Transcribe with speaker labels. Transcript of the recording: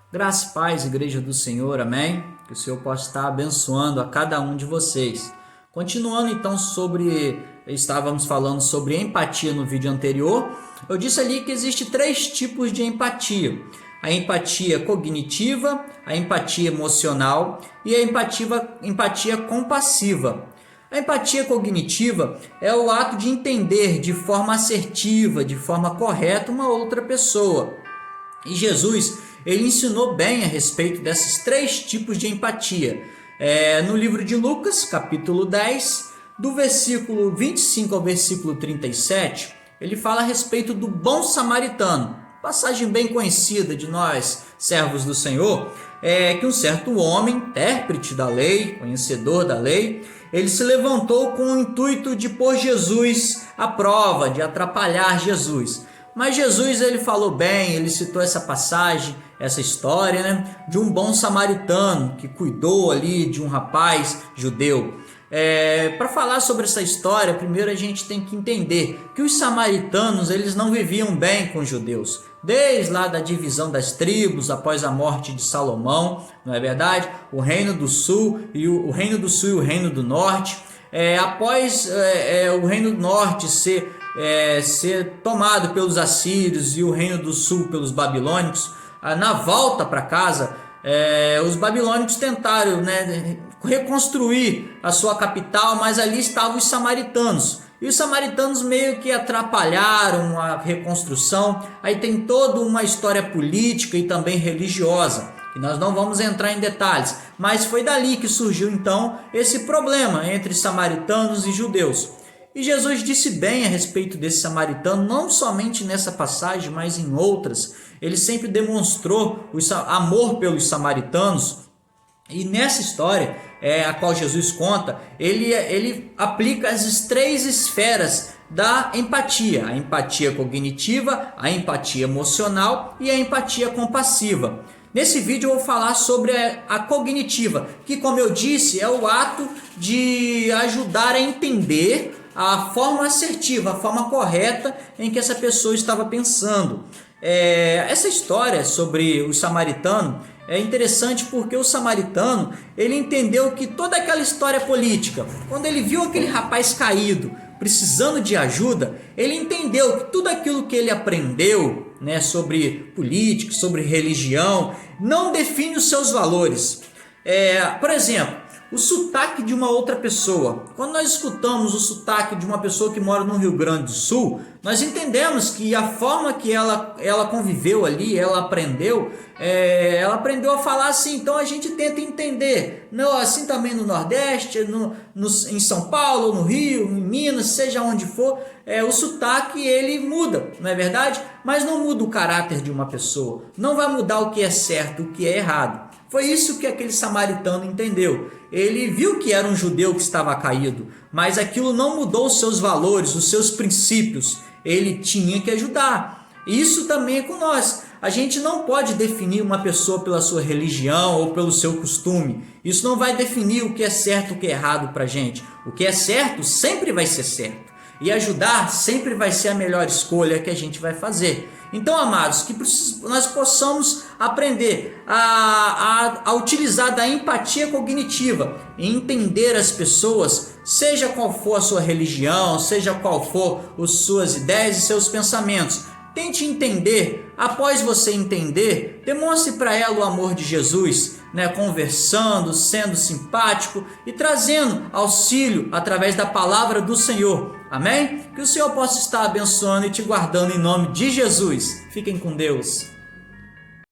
Speaker 1: Graça e paz, Igreja do Senhor, amém? Que o Senhor possa estar abençoando a cada um de vocês. Continuando então estávamos falando sobre empatia no vídeo anterior. Eu disse ali que existe 3 tipos de empatia. A empatia cognitiva, a empatia emocional e a empatia compassiva. A empatia cognitiva é o ato de entender de forma assertiva, de forma correta uma outra pessoa. E Jesus, ele ensinou bem a respeito desses 3 tipos de empatia. No livro de Lucas, capítulo 10, do versículo 25 ao versículo 37, ele fala a respeito do bom samaritano. Passagem bem conhecida de nós, servos do Senhor, é que um certo homem, intérprete da lei, conhecedor da lei, ele se levantou com o intuito de pôr Jesus à prova, de atrapalhar Jesus. Mas Jesus, ele falou bem, ele citou essa passagem, essa história, de um bom samaritano que cuidou ali de um rapaz judeu. Para falar sobre essa história, primeiro a gente tem que entender que os samaritanos, eles não viviam bem com os judeus. Desde lá da divisão das tribos, após a morte de Salomão, não é verdade? O reino do sul e o reino do norte. Após o reino do norte ser tomado pelos assírios e o reino do sul pelos babilônicos, na volta para casa, os babilônicos tentaram reconstruir a sua capital, mas ali estavam os samaritanos. E os samaritanos meio que atrapalharam a reconstrução. Aí tem toda uma história política e também religiosa, que nós não vamos entrar em detalhes, mas foi dali que surgiu então esse problema entre samaritanos e judeus. E Jesus disse bem a respeito desse samaritano, não somente nessa passagem, mas em outras. Ele sempre demonstrou o amor pelos samaritanos. E nessa história, a qual Jesus conta, ele aplica as 3 esferas da empatia. A empatia cognitiva, a empatia emocional e a empatia compassiva. Nesse vídeo eu vou falar sobre a cognitiva, que, como eu disse, é o ato de ajudar a entender a forma assertiva, a forma correta em que essa pessoa estava pensando. Essa história sobre o samaritano é interessante porque o samaritano, ele entendeu que toda aquela história política, quando ele viu aquele rapaz caído, precisando de ajuda, ele entendeu que tudo aquilo que ele aprendeu, sobre política, sobre religião, não define os seus valores. Por exemplo, o sotaque de uma outra pessoa. Quando nós escutamos o sotaque de uma pessoa que mora no Rio Grande do Sul, nós entendemos que a forma que ela conviveu ali, ela aprendeu a falar assim. Então a gente tenta entender. Não, assim também no Nordeste, em São Paulo, no Rio, em Minas, seja onde for, o sotaque ele muda, não é verdade? Mas não muda o caráter de uma pessoa. Não vai mudar o que é certo, o que é errado. Foi isso que aquele samaritano entendeu. Ele viu que era um judeu que estava caído, mas aquilo não mudou os seus valores, os seus princípios. Ele tinha que ajudar. Isso também é com nós. A gente não pode definir uma pessoa pela sua religião ou pelo seu costume. Isso não vai definir o que é certo e o que é errado para a gente. O que é certo sempre vai ser certo. E ajudar sempre vai ser a melhor escolha que a gente vai fazer. Então, amados, que nós possamos aprender a utilizar da empatia cognitiva e entender as pessoas, seja qual for a sua religião, seja qual for as suas ideias e seus pensamentos. Tente entender. Após você entender, demonstre para ela o amor de Jesus, conversando, sendo simpático e trazendo auxílio através da palavra do Senhor. Amém? Que o Senhor possa estar abençoando e te guardando em nome de Jesus. Fiquem com Deus.